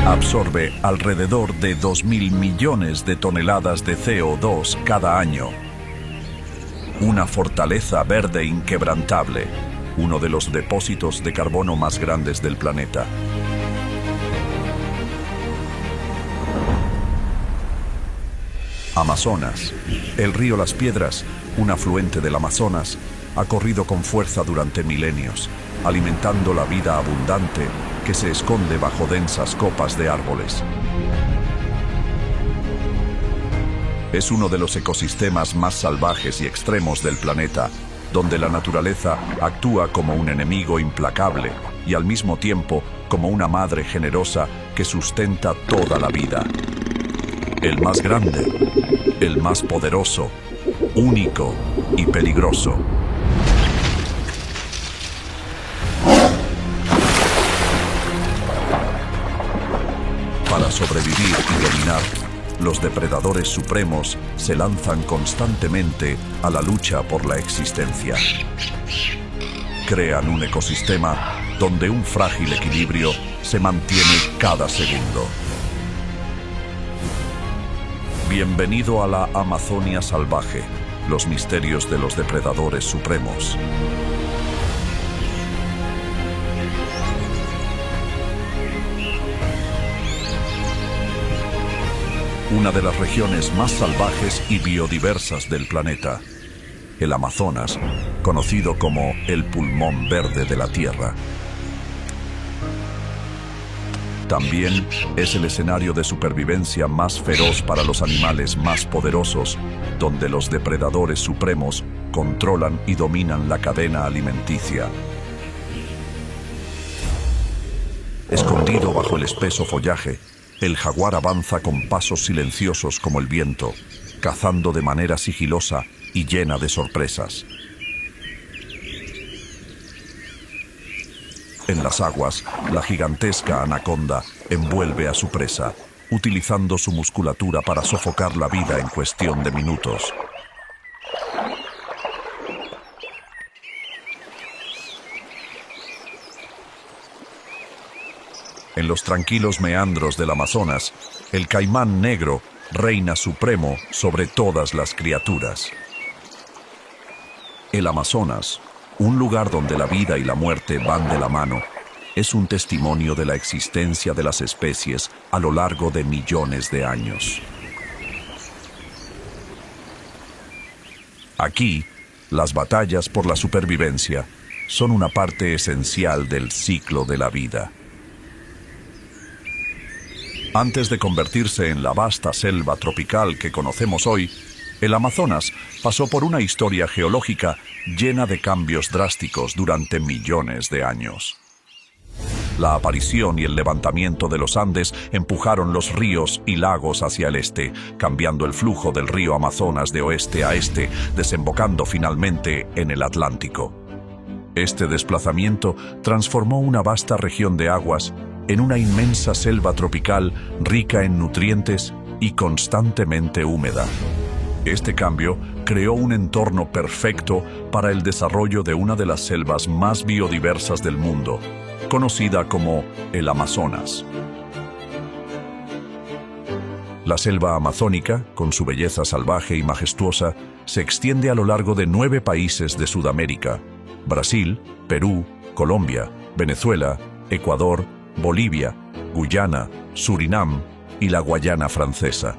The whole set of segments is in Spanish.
Absorbe alrededor de 2.000 millones de toneladas de CO2 cada año. Una fortaleza verde inquebrantable, uno de los depósitos de carbono más grandes del planeta. Amazonas. El río Las Piedras, un afluente del Amazonas, ha corrido con fuerza durante milenios, alimentando la vida abundante que se esconde bajo densas copas de árboles. Es uno de los ecosistemas más salvajes y extremos del planeta, donde la naturaleza actúa como un enemigo implacable y al mismo tiempo como una madre generosa que sustenta toda la vida. El más grande, el más poderoso, único y peligroso. Para sobrevivir y dominar, los depredadores supremos se lanzan constantemente a la lucha por la existencia. Crean un ecosistema donde un frágil equilibrio se mantiene cada segundo. Bienvenido a la Amazonia salvaje, los misterios de los depredadores supremos. Una de las regiones más salvajes y biodiversas del planeta, el Amazonas, conocido como el pulmón verde de la Tierra. También es el escenario de supervivencia más feroz para los animales más poderosos, donde los depredadores supremos controlan y dominan la cadena alimenticia. Escondido bajo el espeso follaje, el jaguar avanza con pasos silenciosos como el viento, cazando de manera sigilosa y llena de sorpresas. En las aguas, la gigantesca anaconda envuelve a su presa, utilizando su musculatura para sofocar la vida en cuestión de minutos. En los tranquilos meandros del Amazonas, el caimán negro reina supremo sobre todas las criaturas. El Amazonas, un lugar donde la vida y la muerte van de la mano, es un testimonio de la existencia de las especies a lo largo de millones de años. Aquí, las batallas por la supervivencia son una parte esencial del ciclo de la vida. Antes de convertirse en la vasta selva tropical que conocemos hoy, el Amazonas pasó por una historia geológica llena de cambios drásticos durante millones de años. La aparición y el levantamiento de los Andes empujaron los ríos y lagos hacia el este, cambiando el flujo del río Amazonas de oeste a este, desembocando finalmente en el Atlántico. Este desplazamiento transformó una vasta región de aguas en una inmensa selva tropical rica en nutrientes y constantemente húmeda. Este cambio creó un entorno perfecto para el desarrollo de una de las selvas más biodiversas del mundo, conocida como el Amazonas. La selva amazónica, con su belleza salvaje y majestuosa, se extiende a lo largo de 9 países de Sudamérica: Brasil, Perú, Colombia, Venezuela, Ecuador, Bolivia, Guyana, Surinam y la Guayana Francesa.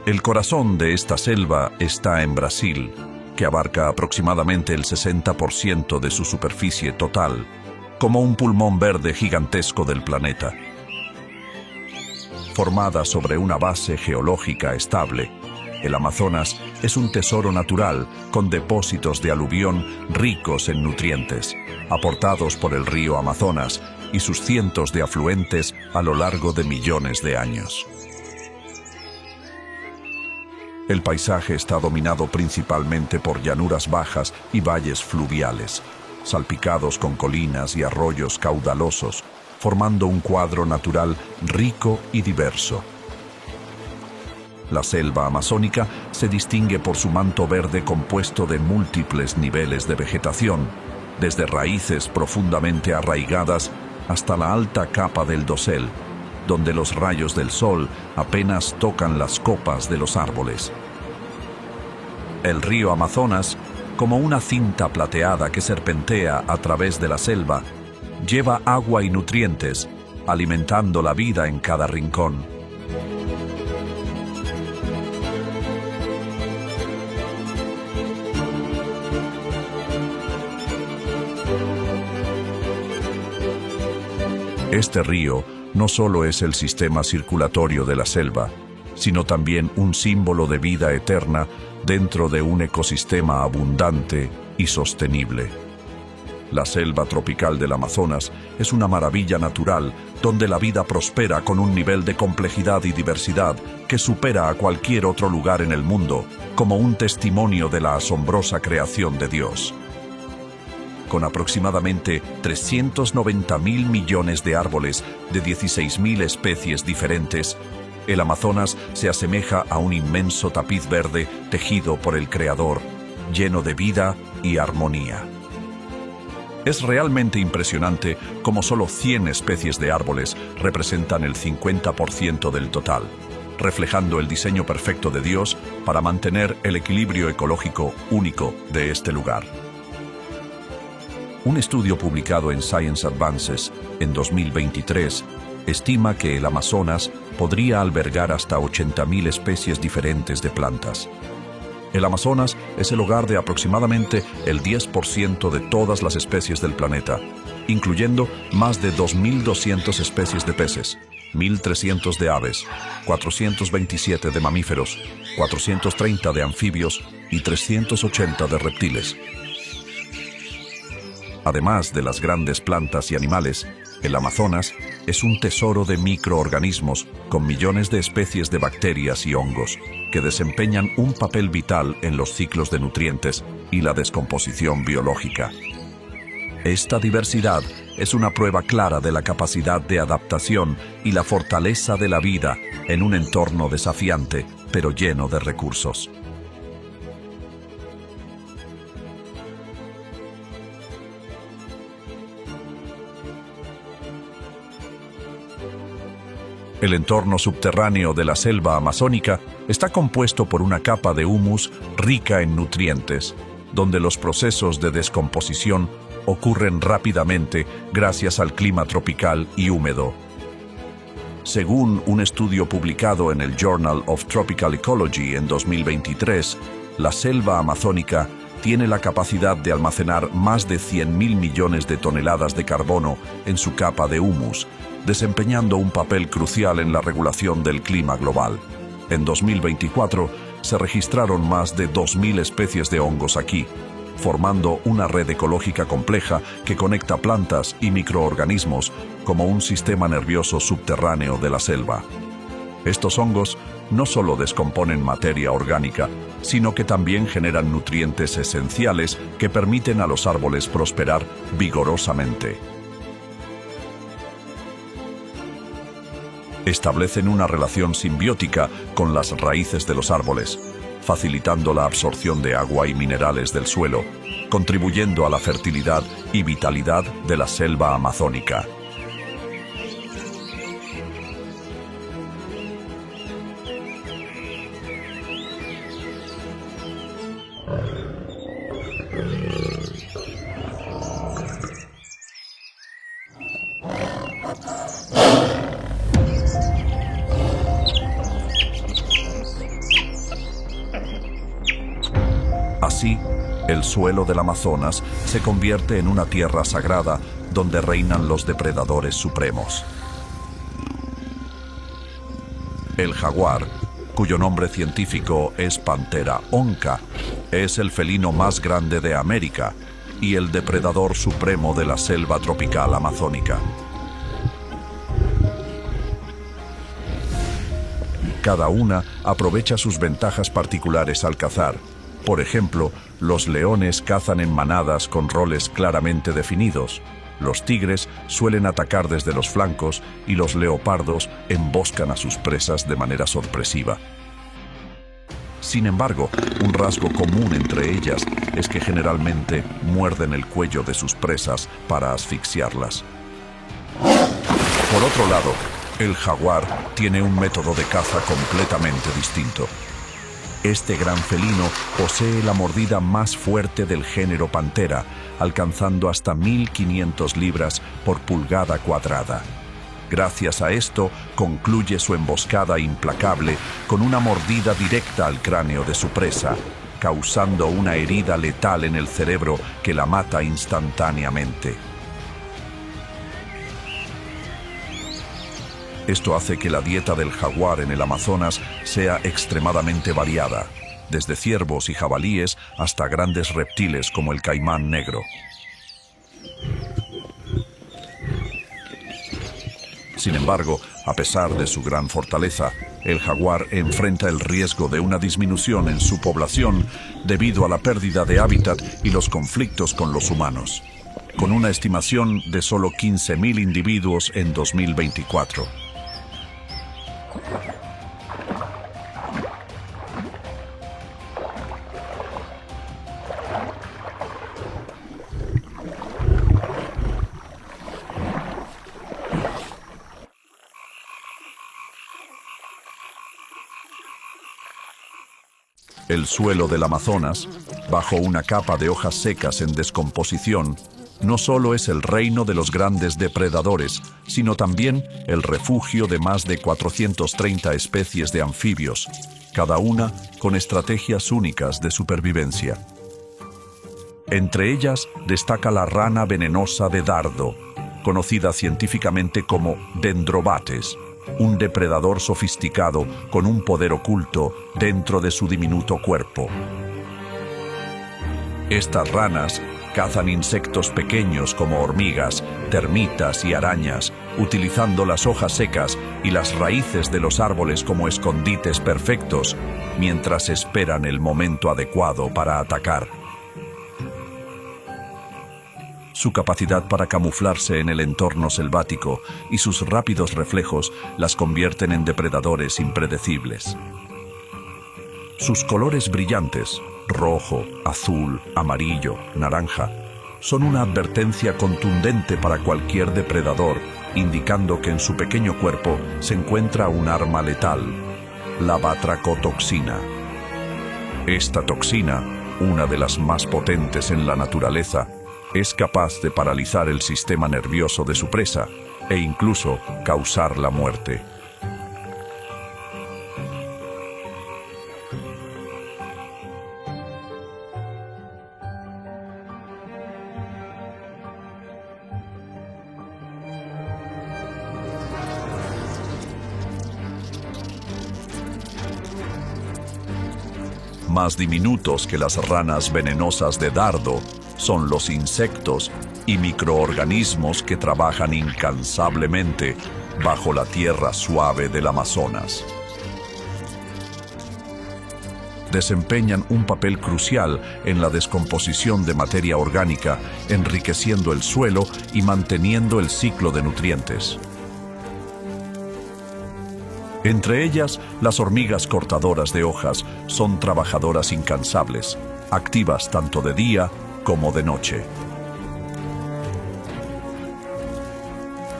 El corazón de esta selva está en Brasil, que abarca aproximadamente el 60% de su superficie total, como un pulmón verde gigantesco del planeta. Formada sobre una base geológica estable, el Amazonas es un tesoro natural con depósitos de aluvión ricos en nutrientes, aportados por el río Amazonas y sus cientos de afluentes a lo largo de millones de años. El paisaje está dominado principalmente por llanuras bajas y valles fluviales, salpicados con colinas y arroyos caudalosos, formando un cuadro natural rico y diverso. La selva amazónica se distingue por su manto verde compuesto de múltiples niveles de vegetación, desde raíces profundamente arraigadas hasta la alta capa del dosel, donde los rayos del sol apenas tocan las copas de los árboles. El río Amazonas, como una cinta plateada que serpentea a través de la selva, lleva agua y nutrientes, alimentando la vida en cada rincón. Este río no solo es el sistema circulatorio de la selva, sino también un símbolo de vida eterna dentro de un ecosistema abundante y sostenible. La selva tropical del Amazonas es una maravilla natural donde la vida prospera con un nivel de complejidad y diversidad que supera a cualquier otro lugar en el mundo, como un testimonio de la asombrosa creación de Dios. Con aproximadamente 390.000 millones de árboles de 16.000 especies diferentes, el Amazonas se asemeja a un inmenso tapiz verde tejido por el Creador, lleno de vida y armonía. Es realmente impresionante cómo solo 100 especies de árboles representan el 50% del total, reflejando el diseño perfecto de Dios para mantener el equilibrio ecológico único de este lugar. Un estudio publicado en Science Advances en 2023 estima que el Amazonas podría albergar hasta 80.000 especies diferentes de plantas. El Amazonas es el hogar de aproximadamente el 10% de todas las especies del planeta, incluyendo más de 2.200 especies de peces, 1.300 de aves, 427 de mamíferos, 430 de anfibios y 380 de reptiles. Además de las grandes plantas y animales, el Amazonas es un tesoro de microorganismos con millones de especies de bacterias y hongos que desempeñan un papel vital en los ciclos de nutrientes y la descomposición biológica. Esta diversidad es una prueba clara de la capacidad de adaptación y la fortaleza de la vida en un entorno desafiante, pero lleno de recursos. El entorno subterráneo de la selva amazónica está compuesto por una capa de humus rica en nutrientes, donde los procesos de descomposición ocurren rápidamente gracias al clima tropical y húmedo. Según un estudio publicado en el Journal of Tropical Ecology en 2023, la selva amazónica tiene la capacidad de almacenar más de 100.000 millones de toneladas de carbono en su capa de humus, desempeñando un papel crucial en la regulación del clima global. En 2024 se registraron más de 2.000 especies de hongos aquí, formando una red ecológica compleja que conecta plantas y microorganismos como un sistema nervioso subterráneo de la selva. Estos hongos no solo descomponen materia orgánica, sino que también generan nutrientes esenciales que permiten a los árboles prosperar vigorosamente. Establecen una relación simbiótica con las raíces de los árboles, facilitando la absorción de agua y minerales del suelo, contribuyendo a la fertilidad y vitalidad de la selva amazónica. Así, el suelo del Amazonas se convierte en una tierra sagrada donde reinan los depredadores supremos. El jaguar, cuyo nombre científico es Panthera onca, es el felino más grande de América y el depredador supremo de la selva tropical amazónica. Cada una aprovecha sus ventajas particulares al cazar. Por ejemplo, los leones cazan en manadas con roles claramente definidos. Los tigres suelen atacar desde los flancos y los leopardos emboscan a sus presas de manera sorpresiva. Sin embargo, un rasgo común entre ellas es que generalmente muerden el cuello de sus presas para asfixiarlas. Por otro lado, el jaguar tiene un método de caza completamente distinto. Este gran felino posee la mordida más fuerte del género pantera, alcanzando hasta 1.500 libras por pulgada cuadrada. Gracias a esto, concluye su emboscada implacable con una mordida directa al cráneo de su presa, causando una herida letal en el cerebro que la mata instantáneamente. Esto hace que la dieta del jaguar en el Amazonas sea extremadamente variada, desde ciervos y jabalíes hasta grandes reptiles como el caimán negro. Sin embargo, a pesar de su gran fortaleza, el jaguar enfrenta el riesgo de una disminución en su población debido a la pérdida de hábitat y los conflictos con los humanos, con una estimación de solo 15.000 individuos en 2024. El suelo del Amazonas, bajo una capa de hojas secas en descomposición, no solo es el reino de los grandes depredadores, sino también el refugio de más de 430 especies de anfibios, cada una con estrategias únicas de supervivencia. Entre ellas destaca la rana venenosa de dardo, conocida científicamente como Dendrobates, un depredador sofisticado con un poder oculto dentro de su diminuto cuerpo. Estas ranas cazan insectos pequeños como hormigas, termitas y arañas, utilizando las hojas secas y las raíces de los árboles como escondites perfectos, mientras esperan el momento adecuado para atacar. Su capacidad para camuflarse en el entorno selvático y sus rápidos reflejos las convierten en depredadores impredecibles. Sus colores brillantes, rojo, azul, amarillo, naranja, son una advertencia contundente para cualquier depredador, indicando que en su pequeño cuerpo se encuentra un arma letal, la batracotoxina. Esta toxina, una de las más potentes en la naturaleza, es capaz de paralizar el sistema nervioso de su presa e incluso causar la muerte. Más diminutos que las ranas venenosas de dardo son los insectos y microorganismos que trabajan incansablemente bajo la tierra suave del Amazonas. Desempeñan un papel crucial en la descomposición de materia orgánica, enriqueciendo el suelo y manteniendo el ciclo de nutrientes. Entre ellas, las hormigas cortadoras de hojas son trabajadoras incansables, activas tanto de día como de noche.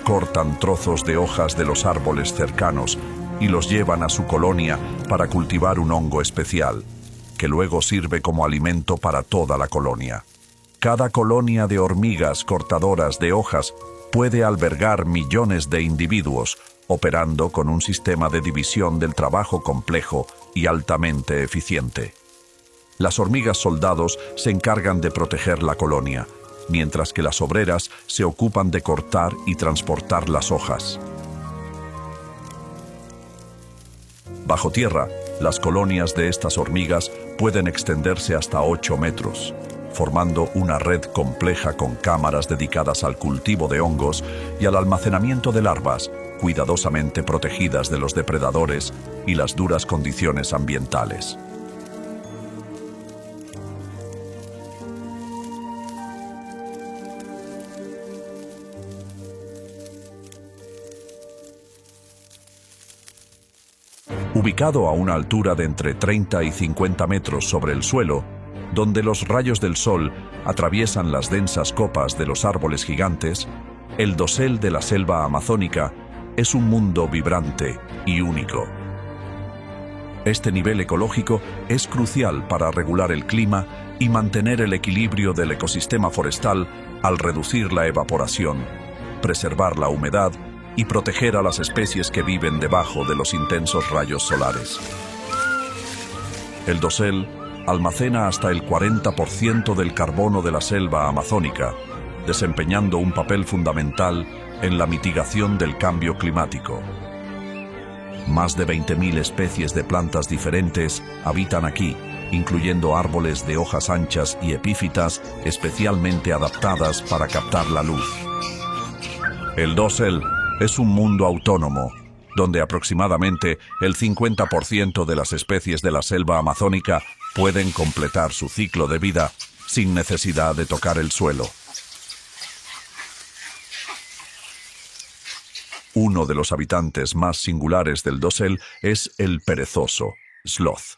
Cortan trozos de hojas de los árboles cercanos y los llevan a su colonia para cultivar un hongo especial, que luego sirve como alimento para toda la colonia. Cada colonia de hormigas cortadoras de hojas puede albergar millones de individuos, operando con un sistema de división del trabajo complejo y altamente eficiente. Las hormigas soldados se encargan de proteger la colonia, mientras que las obreras se ocupan de cortar y transportar las hojas. Bajo tierra, las colonias de estas hormigas pueden extenderse hasta 8 metros, formando una red compleja con cámaras dedicadas al cultivo de hongos y al almacenamiento de larvas, cuidadosamente protegidas de los depredadores y las duras condiciones ambientales. Ubicado a una altura de entre 30 y 50 metros sobre el suelo, donde los rayos del sol atraviesan las densas copas de los árboles gigantes, El dosel de la selva amazónica es un mundo vibrante y único. Este nivel ecológico es crucial para regular el clima y mantener el equilibrio del ecosistema forestal al reducir la evaporación, preservar la humedad y proteger a las especies que viven debajo de los intensos rayos solares. El dosel almacena hasta el 40% del carbono de la selva amazónica, desempeñando un papel fundamental en la mitigación del cambio climático. Más de 20.000 especies de plantas diferentes habitan aquí, incluyendo árboles de hojas anchas y epífitas especialmente adaptadas para captar la luz. El dosel es un mundo autónomo, donde aproximadamente el 50% de las especies de la selva amazónica pueden completar su ciclo de vida sin necesidad de tocar el suelo. Uno de los habitantes más singulares del dosel es el perezoso, sloth,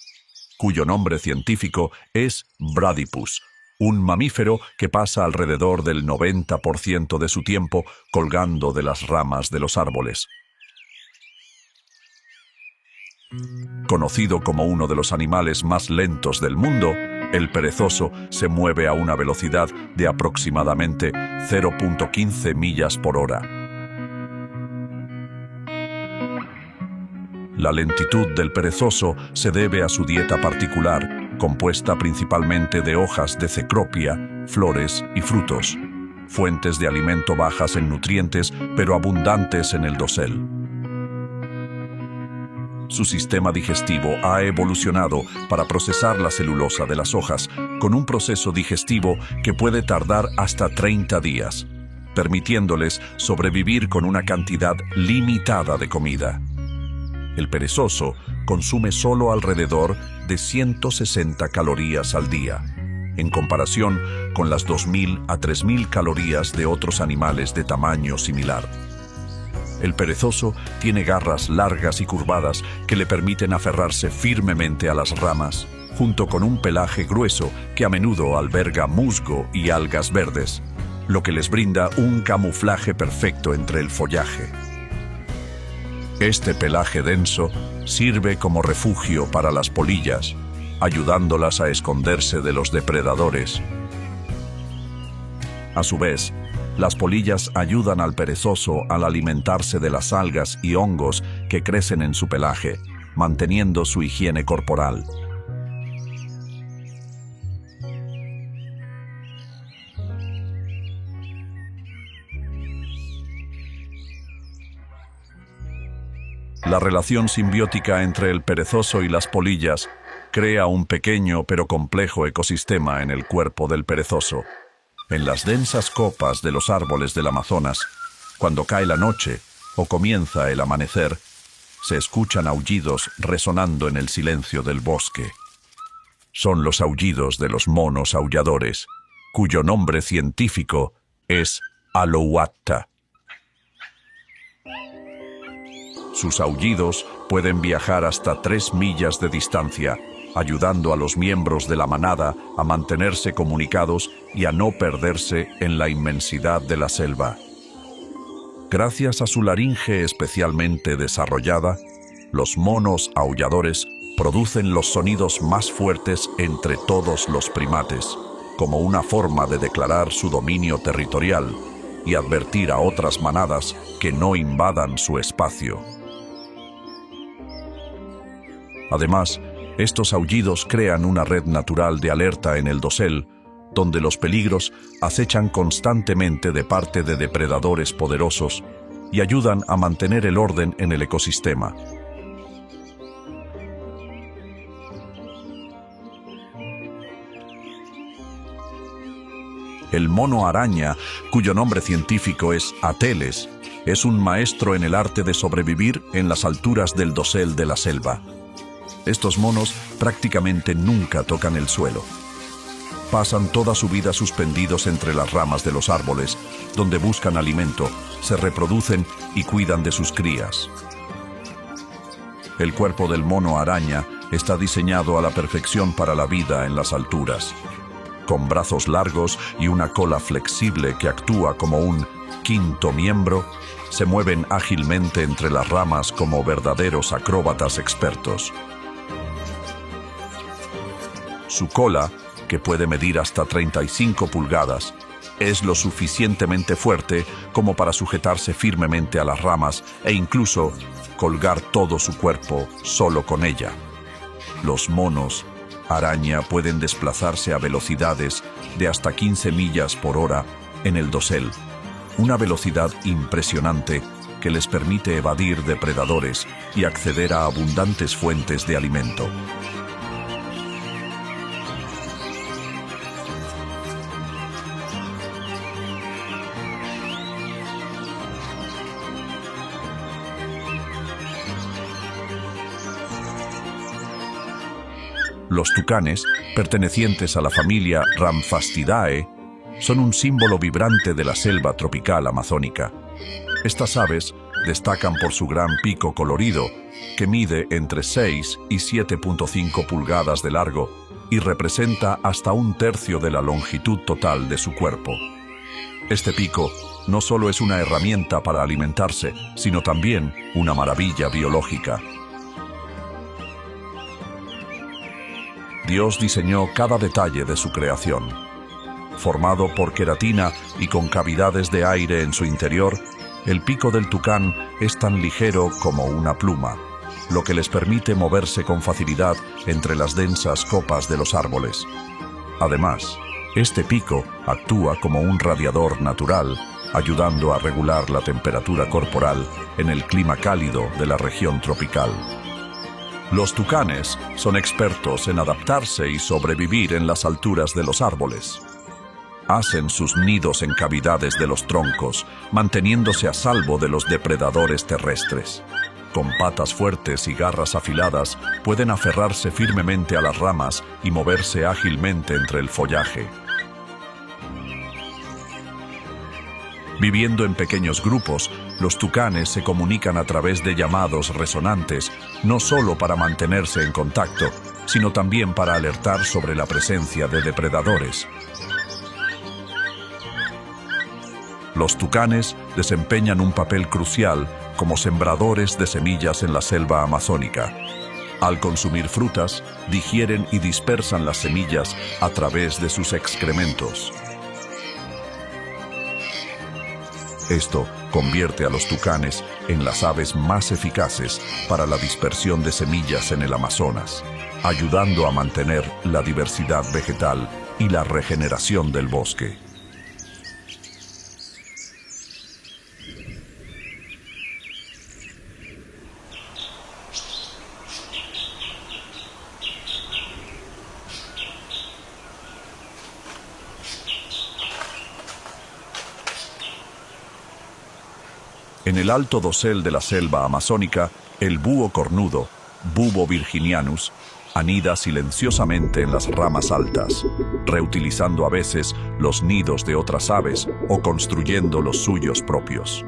cuyo nombre científico es Bradypus, un mamífero que pasa alrededor del 90% de su tiempo colgando de las ramas de los árboles. Conocido como uno de los animales más lentos del mundo, el perezoso se mueve a una velocidad de aproximadamente 0.15 millas por hora. La lentitud del perezoso se debe a su dieta particular, compuesta principalmente de hojas de cecropia, flores y frutos, fuentes de alimento bajas en nutrientes pero abundantes en el dosel. Su sistema digestivo ha evolucionado para procesar la celulosa de las hojas, con un proceso digestivo que puede tardar hasta 30 días, permitiéndoles sobrevivir con una cantidad limitada de comida. El perezoso consume solo alrededor de 160 calorías al día, en comparación con las 2.000 a 3.000 calorías de otros animales de tamaño similar. El perezoso tiene garras largas y curvadas que le permiten aferrarse firmemente a las ramas, junto con un pelaje grueso que a menudo alberga musgo y algas verdes, lo que les brinda un camuflaje perfecto entre el follaje. Este pelaje denso sirve como refugio para las polillas, ayudándolas a esconderse de los depredadores. A su vez, las polillas ayudan al perezoso al alimentarse de las algas y hongos que crecen en su pelaje, manteniendo su higiene corporal. La relación simbiótica entre el perezoso y las polillas crea un pequeño pero complejo ecosistema en el cuerpo del perezoso. En las densas copas de los árboles del Amazonas, cuando cae la noche o comienza el amanecer, se escuchan aullidos resonando en el silencio del bosque. Son los aullidos de los monos aulladores, cuyo nombre científico es Alouatta. Sus aullidos pueden viajar hasta 3 millas de distancia, ayudando a los miembros de la manada a mantenerse comunicados y a no perderse en la inmensidad de la selva. Gracias a su laringe especialmente desarrollada, los monos aulladores producen los sonidos más fuertes entre todos los primates, como una forma de declarar su dominio territorial y advertir a otras manadas que no invadan su espacio. Además, estos aullidos crean una red natural de alerta en el dosel, donde los peligros acechan constantemente de parte de depredadores poderosos y ayudan a mantener el orden en el ecosistema. El mono araña, cuyo nombre científico es Ateles, es un maestro en el arte de sobrevivir en las alturas del dosel de la selva. Estos monos prácticamente nunca tocan el suelo. Pasan toda su vida suspendidos entre las ramas de los árboles, donde buscan alimento, se reproducen y cuidan de sus crías. El cuerpo del mono araña está diseñado a la perfección para la vida en las alturas, con brazos largos y una cola flexible que actúa como un quinto miembro, se mueven ágilmente entre las ramas como verdaderos acróbatas expertos. Su cola, que puede medir hasta 35 pulgadas, es lo suficientemente fuerte como para sujetarse firmemente a las ramas e incluso colgar todo su cuerpo solo con ella. Los monos araña pueden desplazarse a velocidades de hasta 15 millas por hora en el dosel, una velocidad impresionante que les permite evadir depredadores y acceder a abundantes fuentes de alimento. Los tucanes, pertenecientes a la familia Ramphastidae, son un símbolo vibrante de la selva tropical amazónica. Estas aves destacan por su gran pico colorido, que mide entre 6 y 7.5 pulgadas de largo y representa hasta un tercio de la longitud total de su cuerpo. Este pico no solo es una herramienta para alimentarse, sino también una maravilla biológica. Dios diseñó cada detalle de su creación. Formado por queratina y con cavidades de aire en su interior, el pico del tucán es tan ligero como una pluma, lo que les permite moverse con facilidad entre las densas copas de los árboles. Además, este pico actúa como un radiador natural, ayudando a regular la temperatura corporal en el clima cálido de la región tropical. Los tucanes son expertos en adaptarse y sobrevivir en las alturas de los árboles. Hacen sus nidos en cavidades de los troncos, manteniéndose a salvo de los depredadores terrestres. Con patas fuertes y garras afiladas, pueden aferrarse firmemente a las ramas y moverse ágilmente entre el follaje. Viviendo en pequeños grupos, los tucanes se comunican a través de llamados resonantes, no solo para mantenerse en contacto, sino también para alertar sobre la presencia de depredadores. Los tucanes desempeñan un papel crucial como sembradores de semillas en la selva amazónica. Al consumir frutas, digieren y dispersan las semillas a través de sus excrementos. Esto convierte a los tucanes en las aves más eficaces para la dispersión de semillas en el Amazonas, ayudando a mantener la diversidad vegetal y la regeneración del bosque. En el alto dosel de la selva amazónica, el búho cornudo, Bubo virginianus, anida silenciosamente en las ramas altas, reutilizando a veces los nidos de otras aves o construyendo los suyos propios.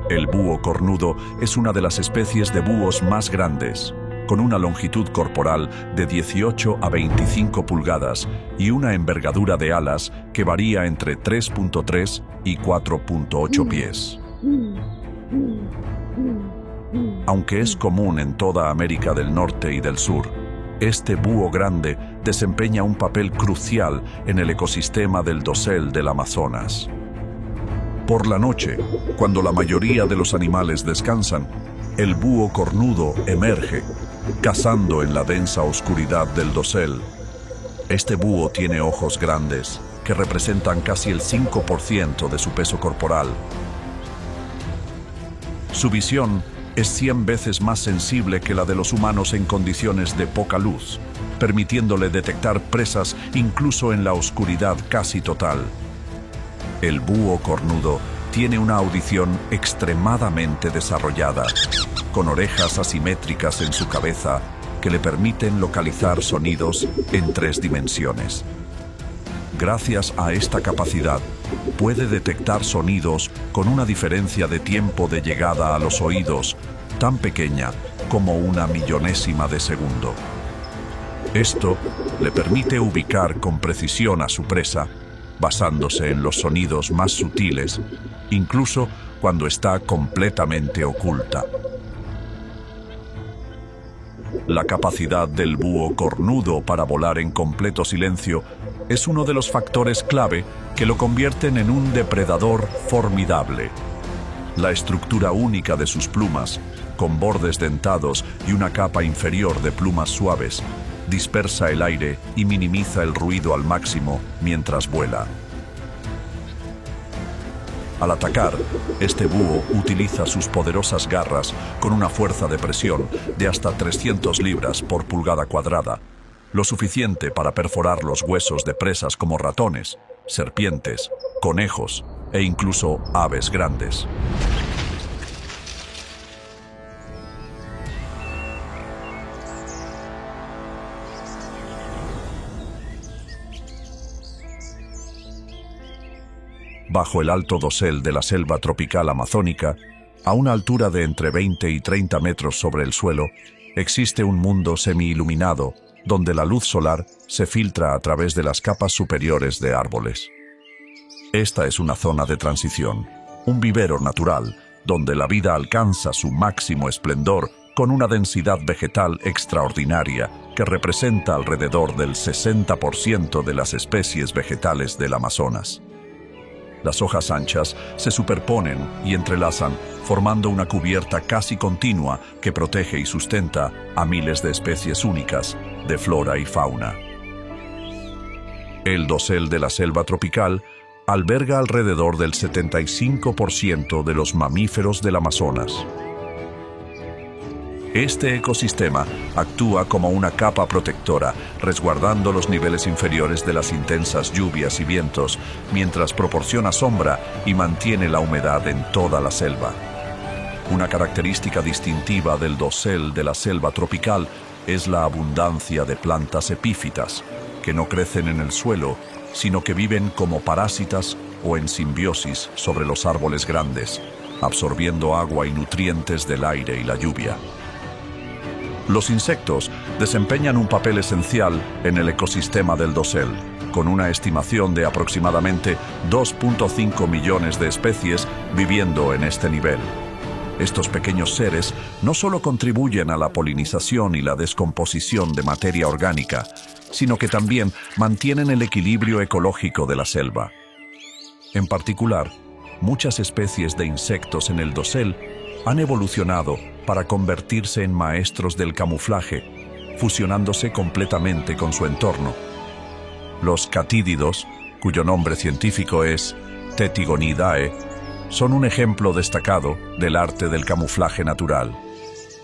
El búho cornudo es una de las especies de búhos más grandes, con una longitud corporal de 18 a 25 pulgadas y una envergadura de alas que varía entre 3.3 y 4.8 pies. Aunque es común en toda América del Norte y del Sur, este búho grande desempeña un papel crucial en el ecosistema del dosel del Amazonas. Por la noche, cuando la mayoría de los animales descansan, el búho cornudo emerge, cazando en la densa oscuridad del dosel. Este búho tiene ojos grandes, que representan casi el 5% de su peso corporal. Su visión es 100 veces más sensible que la de los humanos en condiciones de poca luz, permitiéndole detectar presas incluso en la oscuridad casi total. El búho cornudo tiene una audición extremadamente desarrollada, con orejas asimétricas en su cabeza que le permiten localizar sonidos en 3 dimensiones. Gracias a esta capacidad, puede detectar sonidos con una diferencia de tiempo de llegada a los oídos tan pequeña como 1/1000ª de segundo. Esto le permite ubicar con precisión a su presa, basándose en los sonidos más sutiles, incluso cuando está completamente oculta. La capacidad del búho cornudo para volar en completo silencio es uno de los factores clave que lo convierten en un depredador formidable. La estructura única de sus plumas, con bordes dentados y una capa inferior de plumas suaves, dispersa el aire y minimiza el ruido al máximo mientras vuela. Al atacar, este búho utiliza sus poderosas garras con una fuerza de presión de hasta 300 libras por pulgada cuadrada, lo suficiente para perforar los huesos de presas como ratones, serpientes, conejos e incluso aves grandes. Bajo el alto dosel de la selva tropical amazónica, a una altura de entre 20 y 30 metros sobre el suelo, existe un mundo semi-iluminado donde la luz solar se filtra a través de las capas superiores de árboles. Esta es una zona de transición, un vivero natural, donde la vida alcanza su máximo esplendor con una densidad vegetal extraordinaria que representa alrededor del 60% de las especies vegetales del Amazonas. Las hojas anchas se superponen y entrelazan, formando una cubierta casi continua que protege y sustenta a miles de especies únicas de flora y fauna. El dosel de la selva tropical alberga alrededor del 75% de los mamíferos del Amazonas. Este ecosistema actúa como una capa protectora, resguardando los niveles inferiores de las intensas lluvias y vientos, mientras proporciona sombra y mantiene la humedad en toda la selva. Una característica distintiva del dosel de la selva tropical es la abundancia de plantas epífitas, que no crecen en el suelo, sino que viven como parásitas o en simbiosis sobre los árboles grandes, absorbiendo agua y nutrientes del aire y la lluvia. Los insectos desempeñan un papel esencial en el ecosistema del dosel, con una estimación de aproximadamente 2.5 millones de especies viviendo en este nivel. Estos pequeños seres no solo contribuyen a la polinización y la descomposición de materia orgánica, sino que también mantienen el equilibrio ecológico de la selva. En particular, muchas especies de insectos en el dosel han evolucionado para convertirse en maestros del camuflaje, fusionándose completamente con su entorno. Los catídidos, cuyo nombre científico es Tetigonidae, son un ejemplo destacado del arte del camuflaje natural.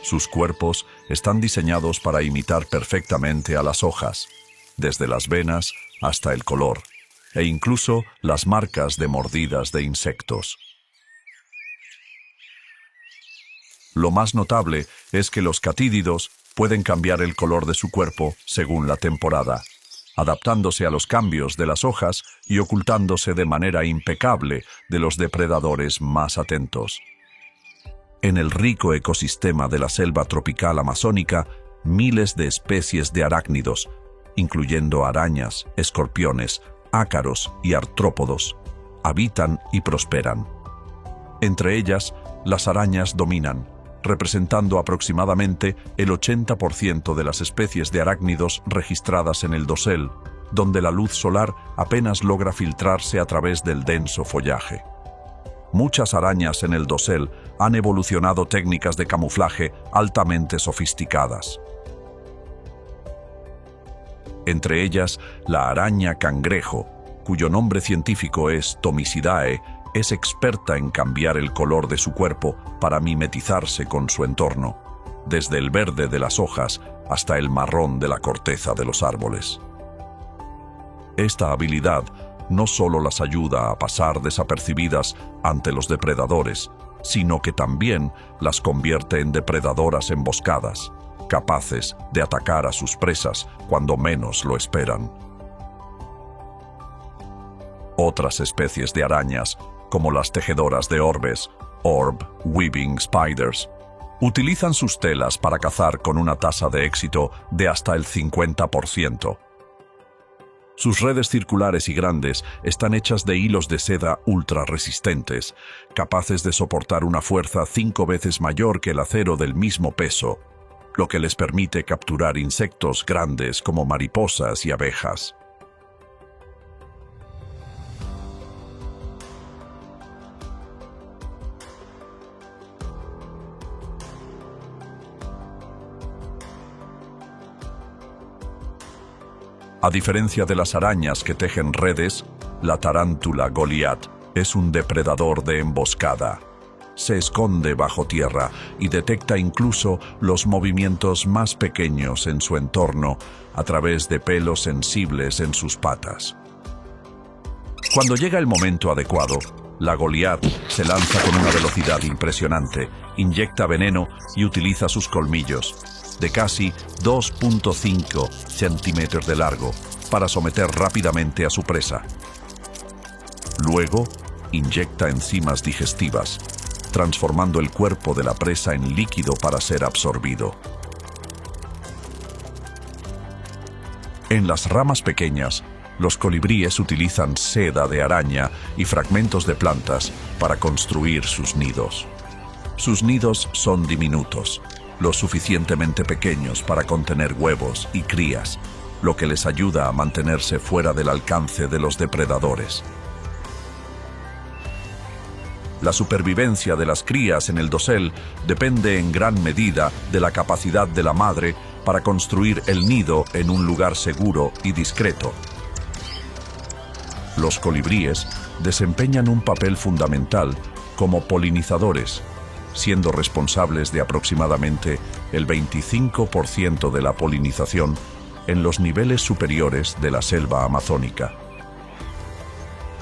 Sus cuerpos están diseñados para imitar perfectamente a las hojas, desde las venas hasta el color, e incluso las marcas de mordidas de insectos. Lo más notable es que los catídidos pueden cambiar el color de su cuerpo según la temporada, adaptándose a los cambios de las hojas y ocultándose de manera impecable de los depredadores más atentos. En el rico ecosistema de la selva tropical amazónica, miles de especies de arácnidos, incluyendo arañas, escorpiones, ácaros y artrópodos, habitan y prosperan. Entre ellas, las arañas dominan, representando aproximadamente el 80% de las especies de arácnidos registradas en el dosel, donde la luz solar apenas logra filtrarse a través del denso follaje. Muchas arañas en el dosel han evolucionado técnicas de camuflaje altamente sofisticadas. Entre ellas, la araña cangrejo, cuyo nombre científico es Thomisidae, es experta en cambiar el color de su cuerpo para mimetizarse con su entorno, desde el verde de las hojas hasta el marrón de la corteza de los árboles. Esta habilidad no solo las ayuda a pasar desapercibidas ante los depredadores, sino que también las convierte en depredadoras emboscadas, capaces de atacar a sus presas cuando menos lo esperan. Otras especies de arañas, como las tejedoras de orbes, orb weaving spiders, utilizan sus telas para cazar con una tasa de éxito de hasta el 50%. Sus redes circulares y grandes están hechas de hilos de seda ultra resistentes, capaces de soportar una fuerza 5 veces mayor que el acero del mismo peso, lo que les permite capturar insectos grandes como mariposas y abejas. A diferencia de las arañas que tejen redes, la tarántula Goliath es un depredador de emboscada. Se esconde bajo tierra y detecta incluso los movimientos más pequeños en su entorno a través de pelos sensibles en sus patas. Cuando llega el momento adecuado, la Goliath se lanza con una velocidad impresionante, inyecta veneno y utiliza sus colmillos, de casi 2.5 centímetros de largo, para someter rápidamente a su presa. Luego, inyecta enzimas digestivas, transformando el cuerpo de la presa en líquido para ser absorbido. En las ramas pequeñas, los colibríes utilizan seda de araña y fragmentos de plantas para construir sus nidos. Sus nidos son diminutos, lo suficientemente pequeños para contener huevos y crías, lo que les ayuda a mantenerse fuera del alcance de los depredadores. La supervivencia de las crías en el dosel depende en gran medida de la capacidad de la madre para construir el nido en un lugar seguro y discreto. Los colibríes desempeñan un papel fundamental como polinizadores, siendo responsables de aproximadamente el 25% de la polinización en los niveles superiores de la selva amazónica.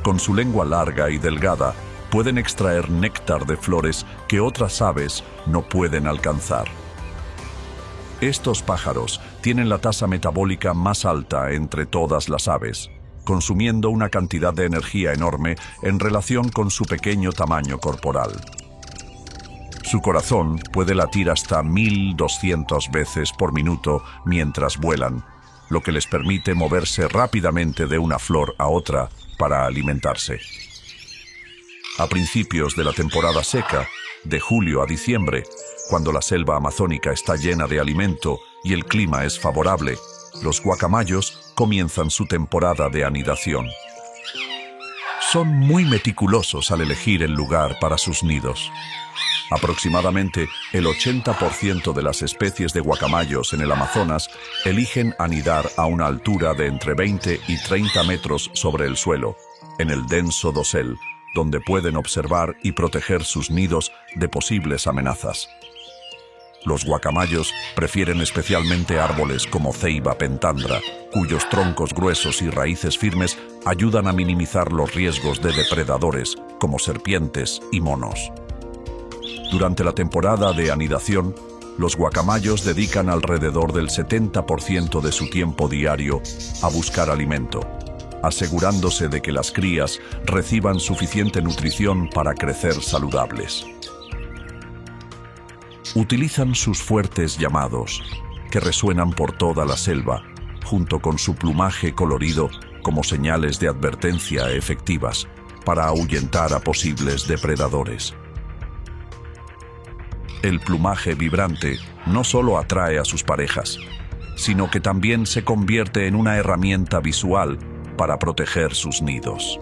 Con su lengua larga y delgada, pueden extraer néctar de flores que otras aves no pueden alcanzar. Estos pájaros tienen la tasa metabólica más alta entre todas las aves, consumiendo una cantidad de energía enorme en relación con su pequeño tamaño corporal. Su corazón puede latir hasta 1.200 veces por minuto mientras vuelan, lo que les permite moverse rápidamente de una flor a otra para alimentarse. A principios de la temporada seca, de julio a diciembre, cuando la selva amazónica está llena de alimento y el clima es favorable, los guacamayos comienzan su temporada de anidación. Son muy meticulosos al elegir el lugar para sus nidos. Aproximadamente el 80% de las especies de guacamayos en el Amazonas eligen anidar a una altura de entre 20 y 30 metros sobre el suelo, en el denso dosel, donde pueden observar y proteger sus nidos de posibles amenazas. Los guacamayos prefieren especialmente árboles como ceiba pentandra, cuyos troncos gruesos y raíces firmes ayudan a minimizar los riesgos de depredadores como serpientes y monos. Durante la temporada de anidación, los guacamayos dedican alrededor del 70% de su tiempo diario a buscar alimento, asegurándose de que las crías reciban suficiente nutrición para crecer saludables. Utilizan sus fuertes llamados, que resuenan por toda la selva, junto con su plumaje colorido como señales de advertencia efectivas para ahuyentar a posibles depredadores. El plumaje vibrante no solo atrae a sus parejas, sino que también se convierte en una herramienta visual para proteger sus nidos.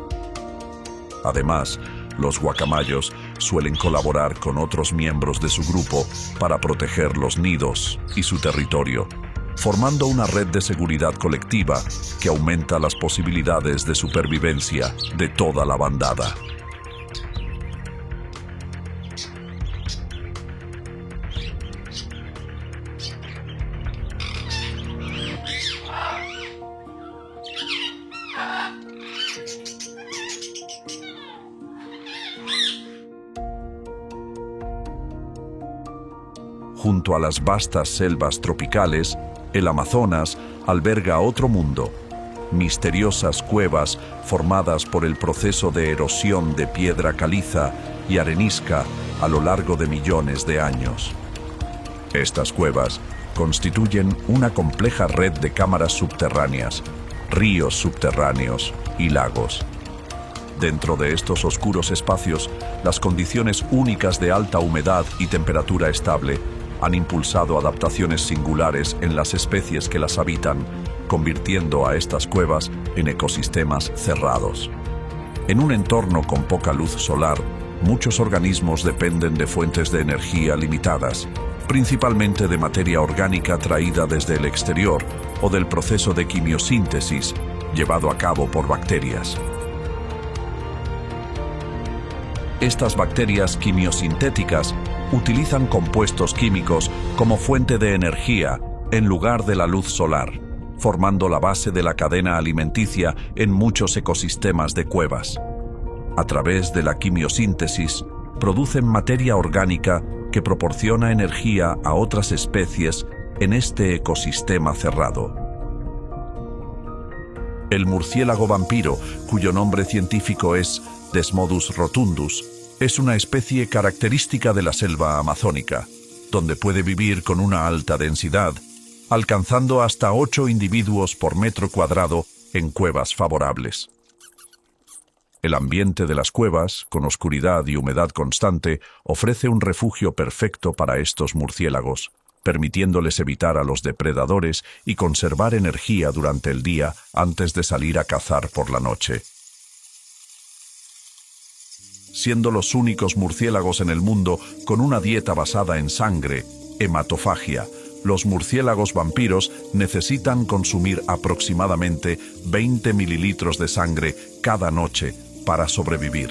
Además, los guacamayos suelen colaborar con otros miembros de su grupo para proteger los nidos y su territorio, formando una red de seguridad colectiva que aumenta las posibilidades de supervivencia de toda la bandada. Junto a las vastas selvas tropicales, el Amazonas alberga otro mundo, misteriosas cuevas formadas por el proceso de erosión de piedra caliza y arenisca a lo largo de millones de años. Estas cuevas constituyen una compleja red de cámaras subterráneas, ríos subterráneos y lagos. Dentro de estos oscuros espacios, las condiciones únicas de alta humedad y temperatura estable han impulsado adaptaciones singulares en las especies que las habitan, convirtiendo a estas cuevas en ecosistemas cerrados. En un entorno con poca luz solar, muchos organismos dependen de fuentes de energía limitadas, principalmente de materia orgánica traída desde el exterior o del proceso de quimiosíntesis llevado a cabo por bacterias. Estas bacterias quimiosintéticas utilizan compuestos químicos como fuente de energía en lugar de la luz solar, formando la base de la cadena alimenticia en muchos ecosistemas de cuevas. A través de la quimiosíntesis, producen materia orgánica que proporciona energía a otras especies en este ecosistema cerrado. El murciélago vampiro, cuyo nombre científico es Desmodus rotundus, es una especie característica de la selva amazónica, donde puede vivir con una alta densidad, alcanzando hasta 8 individuos por metro cuadrado en cuevas favorables. El ambiente de las cuevas, con oscuridad y humedad constante, ofrece un refugio perfecto para estos murciélagos, permitiéndoles evitar a los depredadores y conservar energía durante el día antes de salir a cazar por la noche. Siendo los únicos murciélagos en el mundo con una dieta basada en sangre, hematofagia, los murciélagos vampiros necesitan consumir aproximadamente 20 mililitros de sangre cada noche para sobrevivir.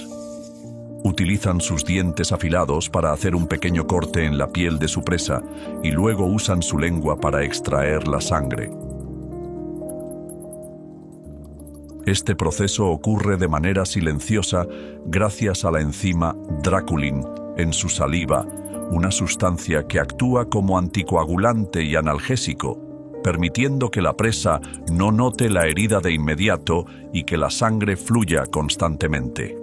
Utilizan sus dientes afilados para hacer un pequeño corte en la piel de su presa y luego usan su lengua para extraer la sangre. Este proceso ocurre de manera silenciosa gracias a la enzima Draculin en su saliva, una sustancia que actúa como anticoagulante y analgésico, permitiendo que la presa no note la herida de inmediato y que la sangre fluya constantemente.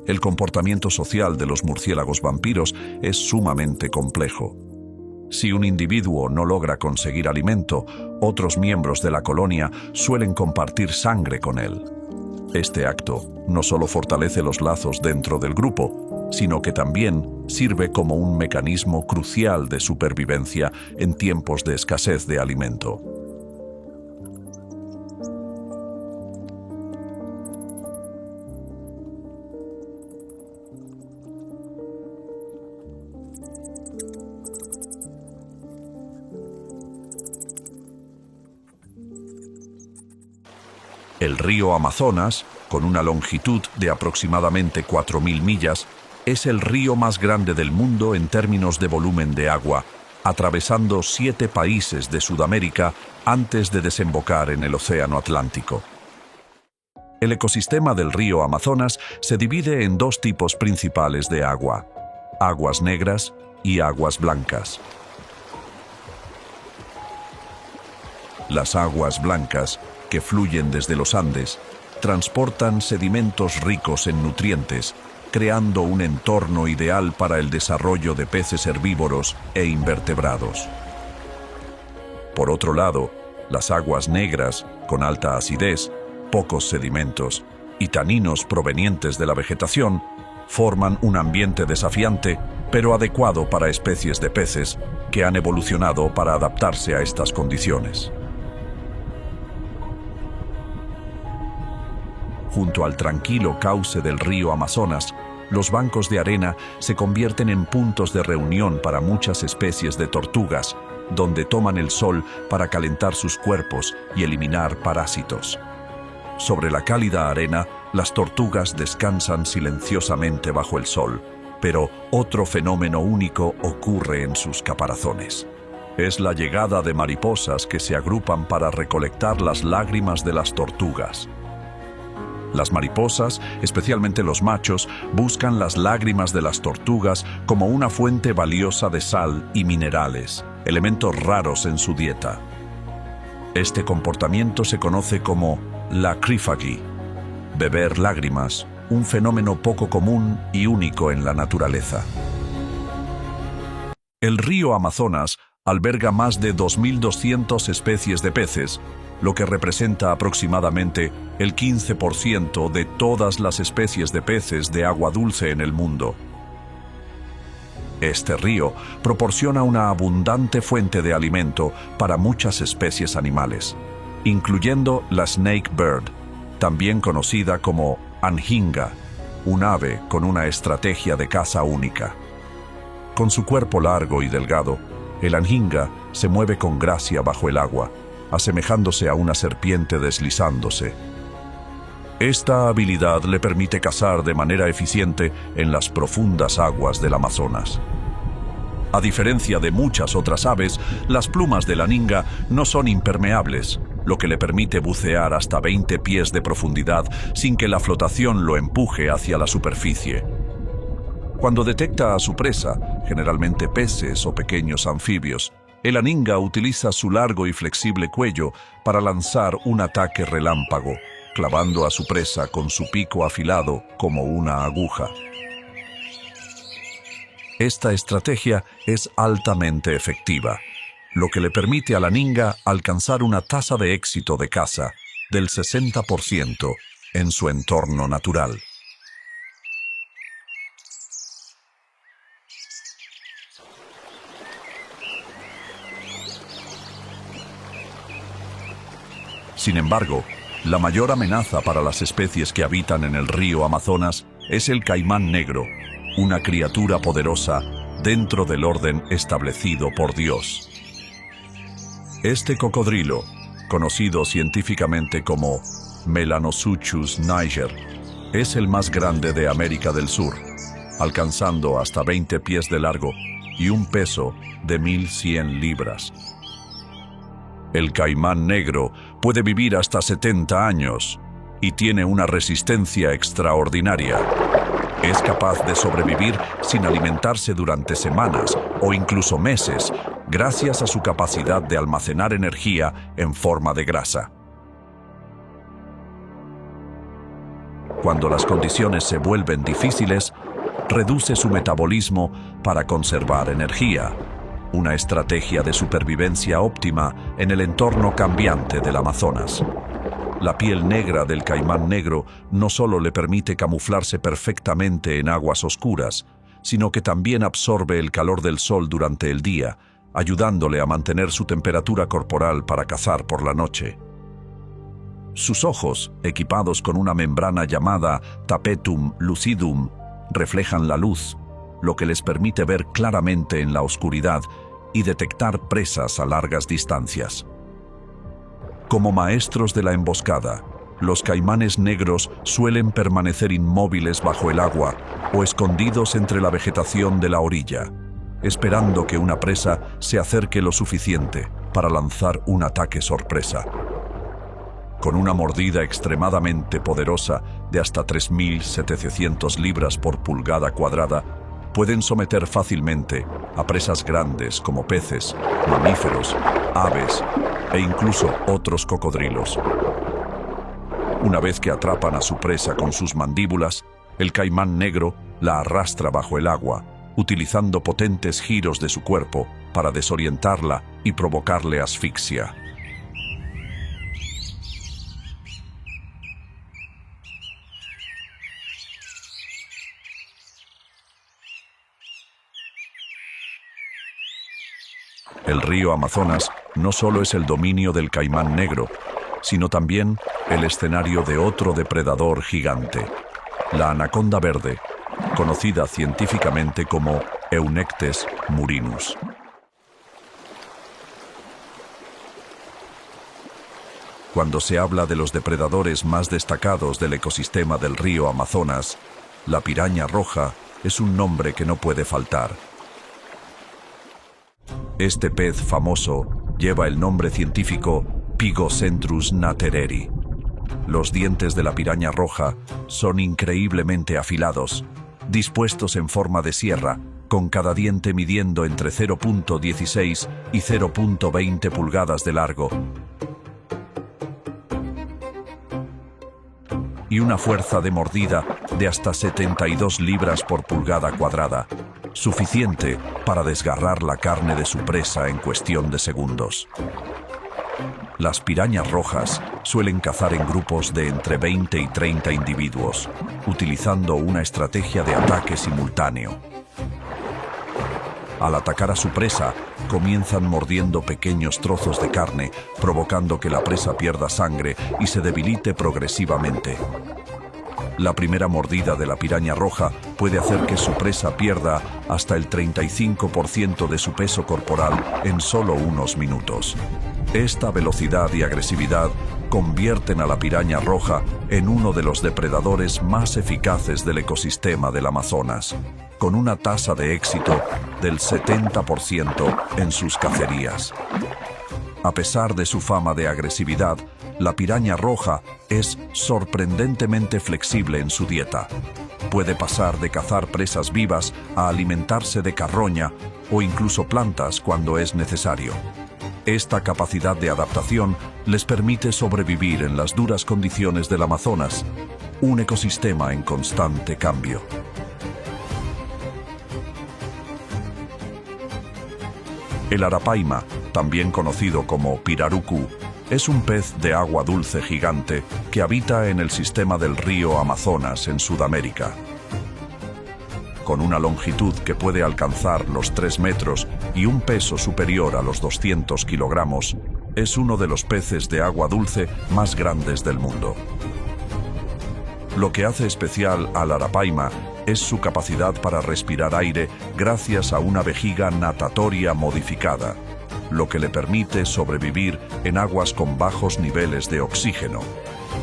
El comportamiento social de los murciélagos vampiros es sumamente complejo. Si un individuo no logra conseguir alimento, otros miembros de la colonia suelen compartir sangre con él. Este acto no solo fortalece los lazos dentro del grupo, sino que también sirve como un mecanismo crucial de supervivencia en tiempos de escasez de alimento. El río Amazonas, con una longitud de aproximadamente 4.000 millas, es el río más grande del mundo en términos de volumen de agua, atravesando 7 países de Sudamérica antes de desembocar en el Océano Atlántico. El ecosistema del río Amazonas se divide en 2 tipos principales de agua: aguas negras y aguas blancas. Las aguas blancas, que fluyen desde los Andes, transportan sedimentos ricos en nutrientes, creando un entorno ideal para el desarrollo de peces herbívoros e invertebrados. Por otro lado, las aguas negras, con alta acidez, pocos sedimentos y taninos provenientes de la vegetación, forman un ambiente desafiante, pero adecuado para especies de peces que han evolucionado para adaptarse a estas condiciones. Junto al tranquilo cauce del río Amazonas, los bancos de arena se convierten en puntos de reunión para muchas especies de tortugas, donde toman el sol para calentar sus cuerpos y eliminar parásitos. Sobre la cálida arena, las tortugas descansan silenciosamente bajo el sol, pero otro fenómeno único ocurre en sus caparazones. Es la llegada de mariposas que se agrupan para recolectar las lágrimas de las tortugas. Las mariposas, especialmente los machos, buscan las lágrimas de las tortugas como una fuente valiosa de sal y minerales, elementos raros en su dieta. Este comportamiento se conoce como lacryphagy, beber lágrimas, un fenómeno poco común y único en la naturaleza. El río Amazonas alberga más de 2.200 especies de peces, lo que representa aproximadamente el 15% de todas las especies de peces de agua dulce en el mundo. Este río proporciona una abundante fuente de alimento para muchas especies animales, incluyendo la snake bird, también conocida como anhinga, un ave con una estrategia de caza única. Con su cuerpo largo y delgado, el anhinga se mueve con gracia bajo el agua, asemejándose a una serpiente deslizándose. Esta habilidad le permite cazar de manera eficiente en las profundas aguas del Amazonas. A diferencia de muchas otras aves, las plumas del anhinga no son impermeables, lo que le permite bucear hasta 20 pies de profundidad sin que la flotación lo empuje hacia la superficie. Cuando detecta a su presa, generalmente peces o pequeños anfibios, el anhinga utiliza su largo y flexible cuello para lanzar un ataque relámpago, clavando a su presa con su pico afilado como una aguja. Esta estrategia es altamente efectiva, lo que le permite al anhinga alcanzar una tasa de éxito de caza del 60% en su entorno natural. Sin embargo, la mayor amenaza para las especies que habitan en el río Amazonas es el caimán negro, una criatura poderosa dentro del orden establecido por Dios. Este cocodrilo, conocido científicamente como Melanosuchus niger, es el más grande de América del Sur, alcanzando hasta 20 pies de largo y un peso de 1.100 libras. El caimán negro puede vivir hasta 70 años y tiene una resistencia extraordinaria. Es capaz de sobrevivir sin alimentarse durante semanas o incluso meses, gracias a su capacidad de almacenar energía en forma de grasa. Cuando las condiciones se vuelven difíciles, reduce su metabolismo para conservar energía, una estrategia de supervivencia óptima en el entorno cambiante del Amazonas. La piel negra del caimán negro no solo le permite camuflarse perfectamente en aguas oscuras, sino que también absorbe el calor del sol durante el día, ayudándole a mantener su temperatura corporal para cazar por la noche. Sus ojos, equipados con una membrana llamada tapetum lucidum, reflejan la luz, lo que les permite ver claramente en la oscuridad y detectar presas a largas distancias. Como maestros de la emboscada, los caimanes negros suelen permanecer inmóviles bajo el agua o escondidos entre la vegetación de la orilla, esperando que una presa se acerque lo suficiente para lanzar un ataque sorpresa. Con una mordida extremadamente poderosa de hasta 3.700 libras por pulgada cuadrada, pueden someter fácilmente a presas grandes como peces, mamíferos, aves e incluso otros cocodrilos. Una vez que atrapan a su presa con sus mandíbulas, el caimán negro la arrastra bajo el agua, utilizando potentes giros de su cuerpo para desorientarla y provocarle asfixia. El río Amazonas no solo es el dominio del caimán negro, sino también el escenario de otro depredador gigante, la anaconda verde, conocida científicamente como Eunectes murinus. Cuando se habla de los depredadores más destacados del ecosistema del río Amazonas, la piraña roja es un nombre que no puede faltar. Este pez famoso lleva el nombre científico Pygocentrus natereri. Los dientes de la piraña roja son increíblemente afilados, dispuestos en forma de sierra, con cada diente midiendo entre 0.16 y 0.20 pulgadas de largo, y una fuerza de mordida de hasta 72 libras por pulgada cuadrada. suficiente para desgarrar la carne de su presa en cuestión de segundos. Las pirañas rojas suelen cazar en grupos de entre 20 y 30 individuos, utilizando una estrategia de ataque simultáneo. Al atacar a su presa, comienzan mordiendo pequeños trozos de carne, provocando que la presa pierda sangre y se debilite progresivamente. La primera mordida de la piraña roja puede hacer que su presa pierda hasta el 35% de su peso corporal en solo unos minutos. Esta velocidad y agresividad convierten a la piraña roja en uno de los depredadores más eficaces del ecosistema del Amazonas, con una tasa de éxito del 70% en sus cacerías. A pesar de su fama de agresividad, la piraña roja es sorprendentemente flexible en su dieta. Puede pasar de cazar presas vivas a alimentarse de carroña o incluso plantas cuando es necesario. Esta capacidad de adaptación les permite sobrevivir en las duras condiciones del Amazonas, un ecosistema en constante cambio. El arapaima, también conocido como pirarucu, es un pez de agua dulce gigante que habita en el sistema del río Amazonas en Sudamérica. Con una longitud que puede alcanzar los 3 metros y un peso superior a los 200 kilogramos, es uno de los peces de agua dulce más grandes del mundo. Lo que hace especial al arapaima es su capacidad para respirar aire gracias a una vejiga natatoria modificada, lo que le permite sobrevivir en aguas con bajos niveles de oxígeno.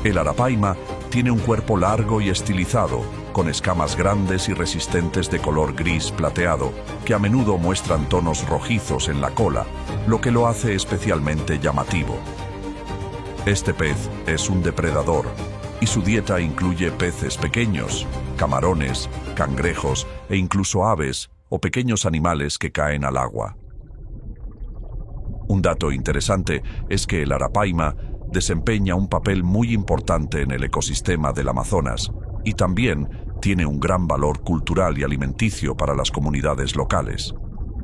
El arapaima tiene un cuerpo largo y estilizado, con escamas grandes y resistentes de color gris plateado, que a menudo muestran tonos rojizos en la cola, lo que lo hace especialmente llamativo. Este pez es un depredador, y su dieta incluye peces pequeños, camarones, cangrejos e incluso aves o pequeños animales que caen al agua. Un dato interesante es que el arapaima desempeña un papel muy importante en el ecosistema del Amazonas y también tiene un gran valor cultural y alimenticio para las comunidades locales.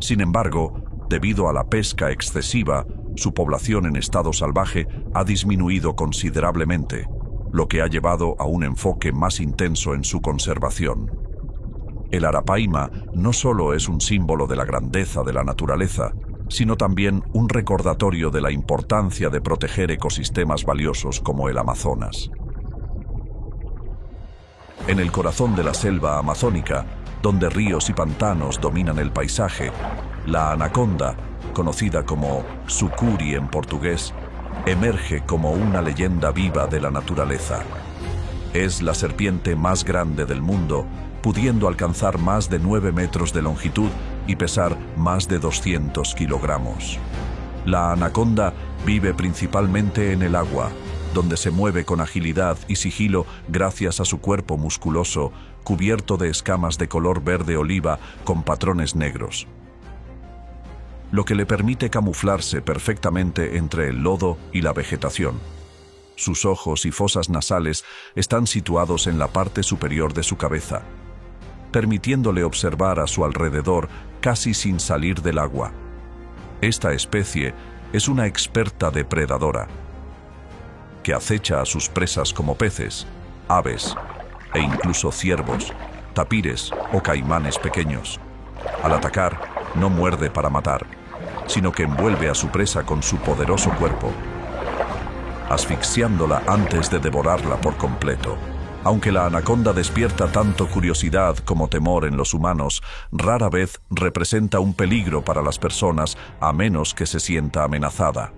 Sin embargo, debido a la pesca excesiva, su población en estado salvaje ha disminuido considerablemente, lo que ha llevado a un enfoque más intenso en su conservación. El arapaima no solo es un símbolo de la grandeza de la naturaleza, sino también un recordatorio de la importancia de proteger ecosistemas valiosos como el Amazonas. En el corazón de la selva amazónica, donde ríos y pantanos dominan el paisaje, la anaconda, conocida como sucuri en portugués, emerge como una leyenda viva de la naturaleza. Es la serpiente más grande del mundo, pudiendo alcanzar más de 9 metros de longitud y pesar más de 200 kilogramos. La anaconda vive principalmente en el agua, donde se mueve con agilidad y sigilo gracias a su cuerpo musculoso, cubierto de escamas de color verde oliva con patrones negros, lo que le permite camuflarse perfectamente entre el lodo y la vegetación. Sus ojos y fosas nasales están situados en la parte superior de su cabeza, permitiéndole observar a su alrededor casi sin salir del agua. Esta especie es una experta depredadora, que acecha a sus presas como peces, aves e incluso ciervos, tapires o caimanes pequeños. Al atacar, no muerde para matar, sino que envuelve a su presa con su poderoso cuerpo, asfixiándola antes de devorarla por completo. Aunque la anaconda despierta tanto curiosidad como temor en los humanos, rara vez representa un peligro para las personas a menos que se sienta amenazada.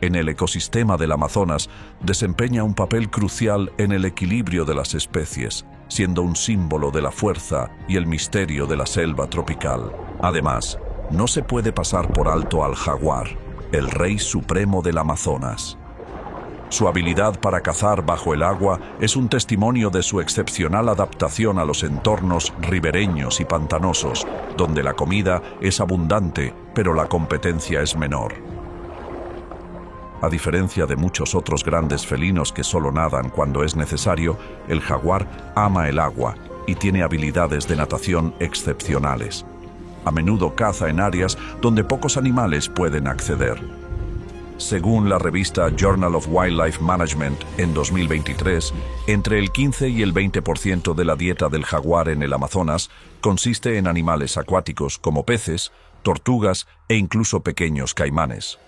En el ecosistema del Amazonas desempeña un papel crucial en el equilibrio de las especies, siendo un símbolo de la fuerza y el misterio de la selva tropical. Además, no se puede pasar por alto al jaguar, el rey supremo del Amazonas. Su habilidad para cazar bajo el agua es un testimonio de su excepcional adaptación a los entornos ribereños y pantanosos, donde la comida es abundante, pero la competencia es menor. A diferencia de muchos otros grandes felinos que solo nadan cuando es necesario, el jaguar ama el agua y tiene habilidades de natación excepcionales. A menudo caza en áreas donde pocos animales pueden acceder. Según la revista Journal of Wildlife Management, en 2023, entre el 15 y el 20% de la dieta del jaguar en el Amazonas consiste en animales acuáticos como peces, tortugas e incluso pequeños caimanes.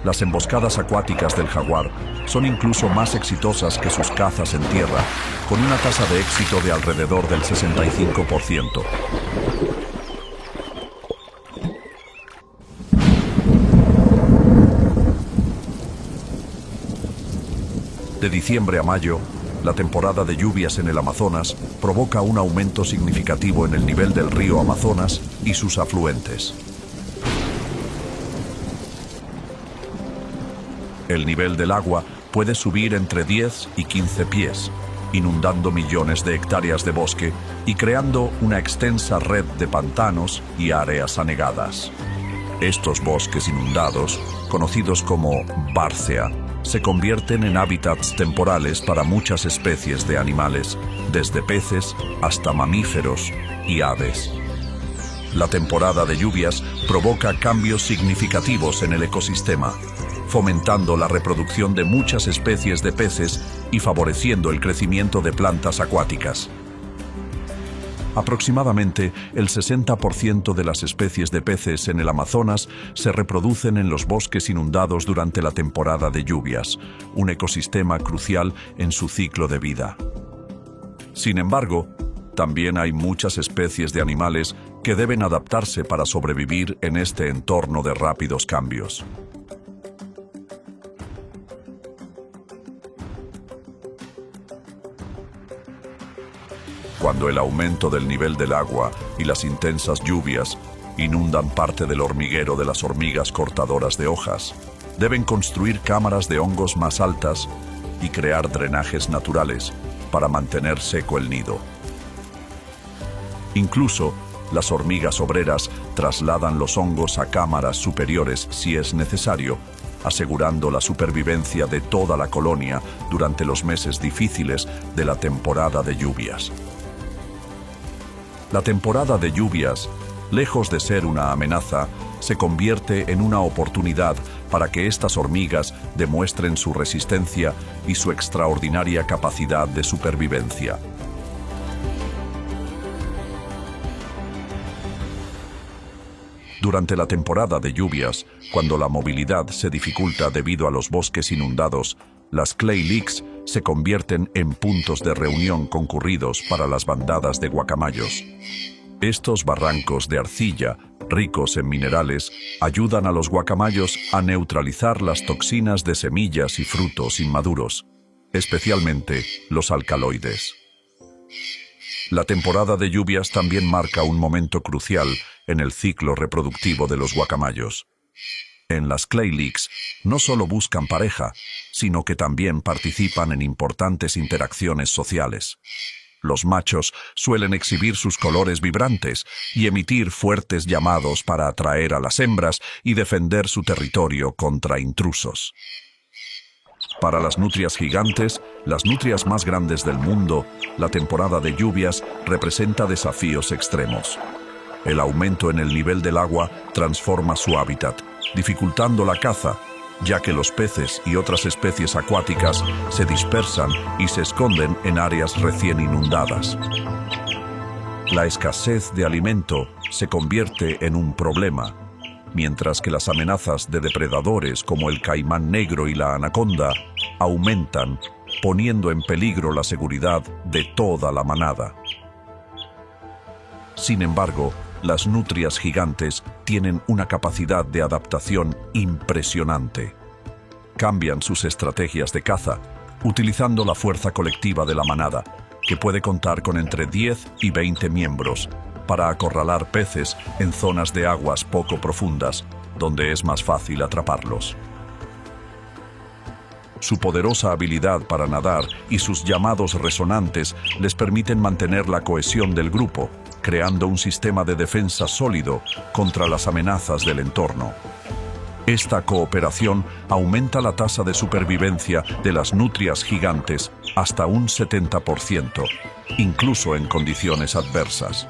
Las emboscadas acuáticas del jaguar son incluso más exitosas que sus cazas en tierra, con una tasa de éxito de alrededor del 65%. De diciembre a mayo, la temporada de lluvias en el Amazonas provoca un aumento significativo en el nivel del río Amazonas y sus afluentes. El nivel del agua puede subir entre 10 y 15 pies, inundando millones de hectáreas de bosque y creando una extensa red de pantanos y áreas anegadas. Estos bosques inundados, conocidos como bárcea, se convierten en hábitats temporales para muchas especies de animales, desde peces hasta mamíferos y aves. La temporada de lluvias provoca cambios significativos en el ecosistema, fomentando la reproducción de muchas especies de peces y favoreciendo el crecimiento de plantas acuáticas. Aproximadamente el 60% de las especies de peces en el Amazonas se reproducen en los bosques inundados durante la temporada de lluvias, un ecosistema crucial en su ciclo de vida. Sin embargo, también hay muchas especies de animales que deben adaptarse para sobrevivir en este entorno de rápidos cambios. Cuando el aumento del nivel del agua y las intensas lluvias inundan parte del hormiguero de las hormigas cortadoras de hojas, deben construir cámaras de hongos más altas y crear drenajes naturales para mantener seco el nido. Incluso, las hormigas obreras trasladan los hongos a cámaras superiores si es necesario, asegurando la supervivencia de toda la colonia durante los meses difíciles de la temporada de lluvias. La temporada de lluvias, lejos de ser una amenaza, se convierte en una oportunidad para que estas hormigas demuestren su resistencia y su extraordinaria capacidad de supervivencia. Durante la temporada de lluvias, cuando la movilidad se dificulta debido a los bosques inundados, las clay lakes se convierten en puntos de reunión concurridos para las bandadas de guacamayos. Estos barrancos de arcilla, ricos en minerales, ayudan a los guacamayos a neutralizar las toxinas de semillas y frutos inmaduros, especialmente los alcaloides. La temporada de lluvias también marca un momento crucial en el ciclo reproductivo de los guacamayos. En las clay lakes no solo buscan pareja, sino que también participan en importantes interacciones sociales. Los machos suelen exhibir sus colores vibrantes y emitir fuertes llamados para atraer a las hembras y defender su territorio contra intrusos. Para las nutrias gigantes, las nutrias más grandes del mundo, la temporada de lluvias representa desafíos extremos. El aumento en el nivel del agua transforma su hábitat, dificultando la caza, ya que los peces y otras especies acuáticas se dispersan y se esconden en áreas recién inundadas. La escasez de alimento se convierte en un problema, mientras que las amenazas de depredadores como el caimán negro y la anaconda aumentan, poniendo en peligro la seguridad de toda la manada. Sin embargo, las nutrias gigantes tienen una capacidad de adaptación impresionante. Cambian sus estrategias de caza, utilizando la fuerza colectiva de la manada, que puede contar con entre 10 y 20 miembros, para acorralar peces en zonas de aguas poco profundas, donde es más fácil atraparlos. Su poderosa habilidad para nadar y sus llamados resonantes les permiten mantener la cohesión del grupo, creando un sistema de defensa sólido contra las amenazas del entorno. Esta cooperación aumenta la tasa de supervivencia de las nutrias gigantes hasta un 70%, incluso en condiciones adversas.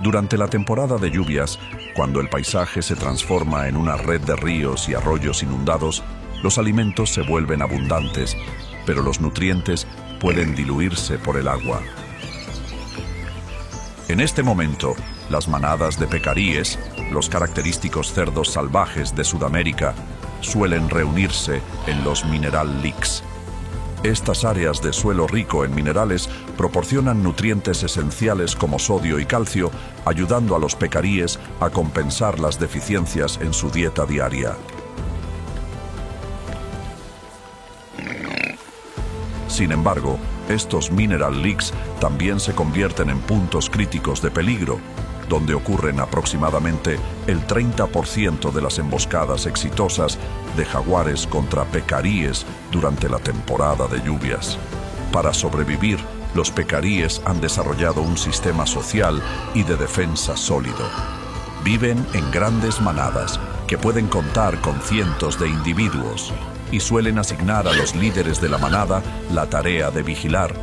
Durante la temporada de lluvias, cuando el paisaje se transforma en una red de ríos y arroyos inundados, los alimentos se vuelven abundantes, pero los nutrientes pueden diluirse por el agua. En este momento, las manadas de pecaríes, los característicos cerdos salvajes de Sudamérica, suelen reunirse en los mineral leaks. Estas áreas de suelo rico en minerales proporcionan nutrientes esenciales como sodio y calcio, ayudando a los pecaríes a compensar las deficiencias en su dieta diaria. Sin embargo, estos mineral leaks también se convierten en puntos críticos de peligro, donde ocurren aproximadamente el 30% de las emboscadas exitosas de jaguares contra pecaríes durante la temporada de lluvias. Para sobrevivir, los pecaríes han desarrollado un sistema social y de defensa sólido. Viven en grandes manadas que pueden contar con cientos de individuos y suelen asignar a los líderes de la manada la tarea de vigilar,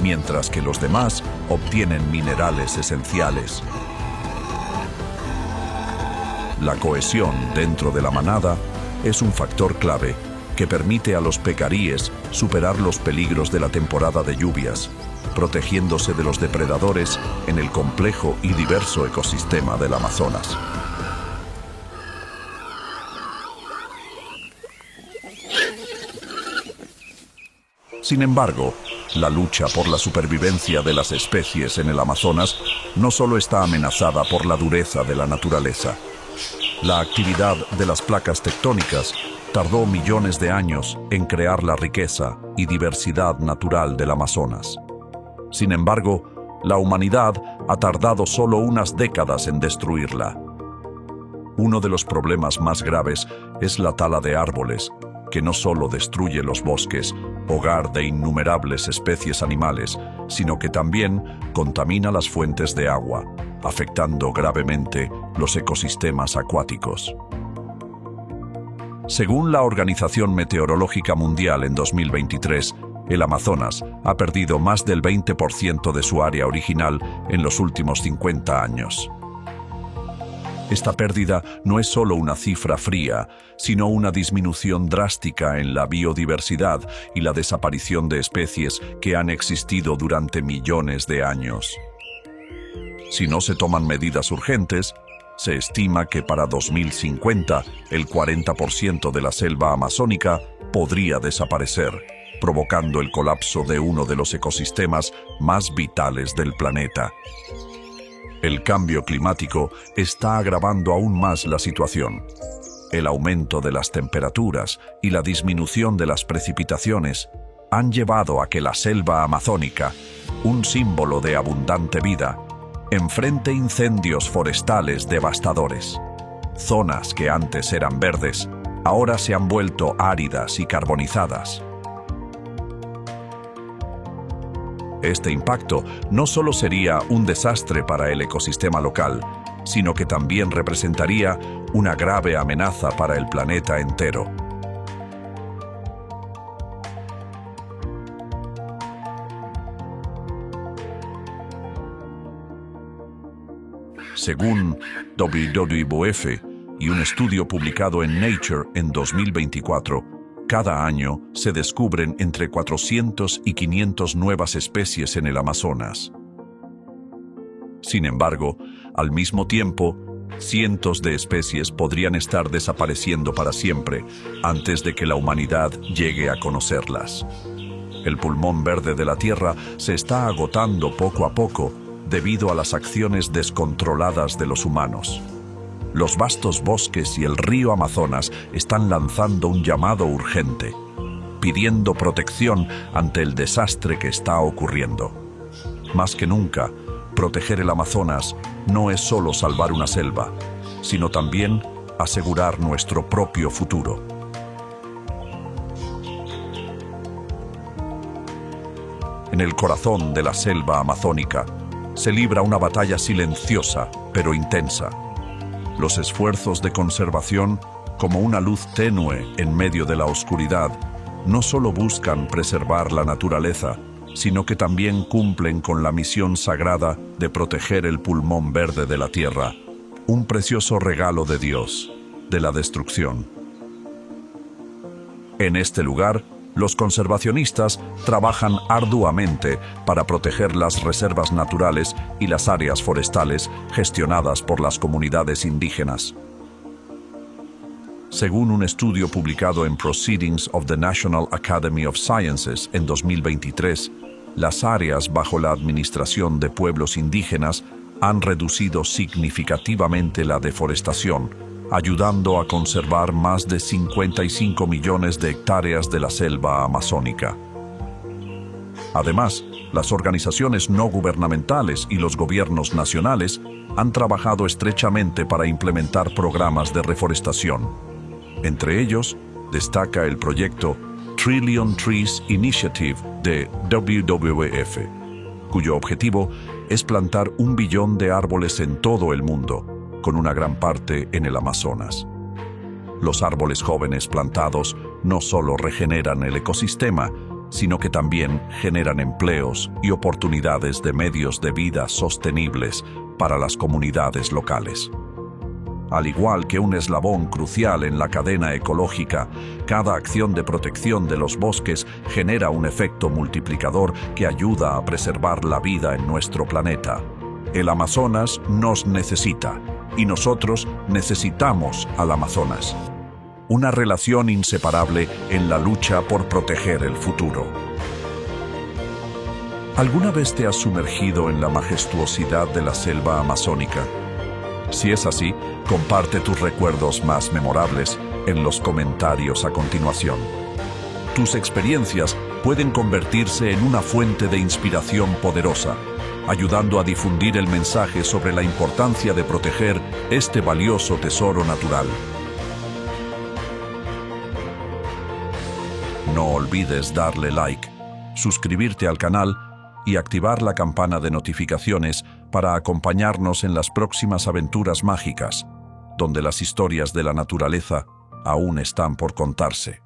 mientras que los demás obtienen minerales esenciales. La cohesión dentro de la manada es un factor clave que permite a los pecaríes superar los peligros de la temporada de lluvias, protegiéndose de los depredadores en el complejo y diverso ecosistema del Amazonas. Sin embargo, la lucha por la supervivencia de las especies en el Amazonas no solo está amenazada por la dureza de la naturaleza. La actividad de las placas tectónicas tardó millones de años en crear la riqueza y diversidad natural del Amazonas. Sin embargo, la humanidad ha tardado solo unas décadas en destruirla. Uno de los problemas más graves es la tala de árboles, que no solo destruye los bosques, hogar de innumerables especies animales, sino que también contamina las fuentes de agua, afectando gravemente los ecosistemas acuáticos. Según la Organización Meteorológica Mundial en 2023, el Amazonas ha perdido más del 20% de su área original en los últimos 50 años. Esta pérdida no es solo una cifra fría, sino una disminución drástica en la biodiversidad y la desaparición de especies que han existido durante millones de años. Si no se toman medidas urgentes, se estima que para 2050 el 40% de la selva amazónica podría desaparecer, provocando el colapso de uno de los ecosistemas más vitales del planeta. El cambio climático está agravando aún más la situación. El aumento de las temperaturas y la disminución de las precipitaciones han llevado a que la selva amazónica, un símbolo de abundante vida, enfrente incendios forestales devastadores. Zonas que antes eran verdes, ahora se han vuelto áridas y carbonizadas. Este impacto no solo sería un desastre para el ecosistema local, sino que también representaría una grave amenaza para el planeta entero. Según WWF y un estudio publicado en Nature en 2024, cada año se descubren entre 400 y 500 nuevas especies en el Amazonas. Sin embargo, al mismo tiempo, cientos de especies podrían estar desapareciendo para siempre antes de que la humanidad llegue a conocerlas. El pulmón verde de la Tierra se está agotando poco a poco debido a las acciones descontroladas de los humanos. Los vastos bosques y el río Amazonas están lanzando un llamado urgente, pidiendo protección ante el desastre que está ocurriendo. Más que nunca, proteger el Amazonas no es solo salvar una selva, sino también asegurar nuestro propio futuro. En el corazón de la selva amazónica se libra una batalla silenciosa pero intensa. Los esfuerzos de conservación como una luz tenue en medio de la oscuridad, no solo buscan preservar la naturaleza, sino que también cumplen con la misión sagrada de proteger el pulmón verde de la tierra, un precioso regalo de Dios, de la destrucción. En este lugar, los conservacionistas trabajan arduamente para proteger las reservas naturales y las áreas forestales gestionadas por las comunidades indígenas. Según un estudio publicado en Proceedings of the National Academy of Sciences en 2023, las áreas bajo la administración de pueblos indígenas han reducido significativamente la deforestación, ayudando a conservar más de 55 millones de hectáreas de la selva amazónica. Además, las organizaciones no gubernamentales y los gobiernos nacionales han trabajado estrechamente para implementar programas de reforestación. Entre ellos, destaca el proyecto Trillion Trees Initiative de WWF, cuyo objetivo es plantar 1 billón de árboles en todo el mundo, con una gran parte en el Amazonas. Los árboles jóvenes plantados no solo regeneran el ecosistema, sino que también generan empleos y oportunidades de medios de vida sostenibles para las comunidades locales. Al igual que un eslabón crucial en la cadena ecológica, cada acción de protección de los bosques genera un efecto multiplicador que ayuda a preservar la vida en nuestro planeta. El Amazonas nos necesita, y nosotros necesitamos al Amazonas. Una relación inseparable en la lucha por proteger el futuro. ¿Alguna vez te has sumergido en la majestuosidad de la selva amazónica? Si es así, comparte tus recuerdos más memorables en los comentarios a continuación. Tus experiencias pueden convertirse en una fuente de inspiración poderosa, ayudando a difundir el mensaje sobre la importancia de proteger este valioso tesoro natural. No olvides darle like, suscribirte al canal y activar la campana de notificaciones para acompañarnos en las próximas aventuras mágicas, donde las historias de la naturaleza aún están por contarse.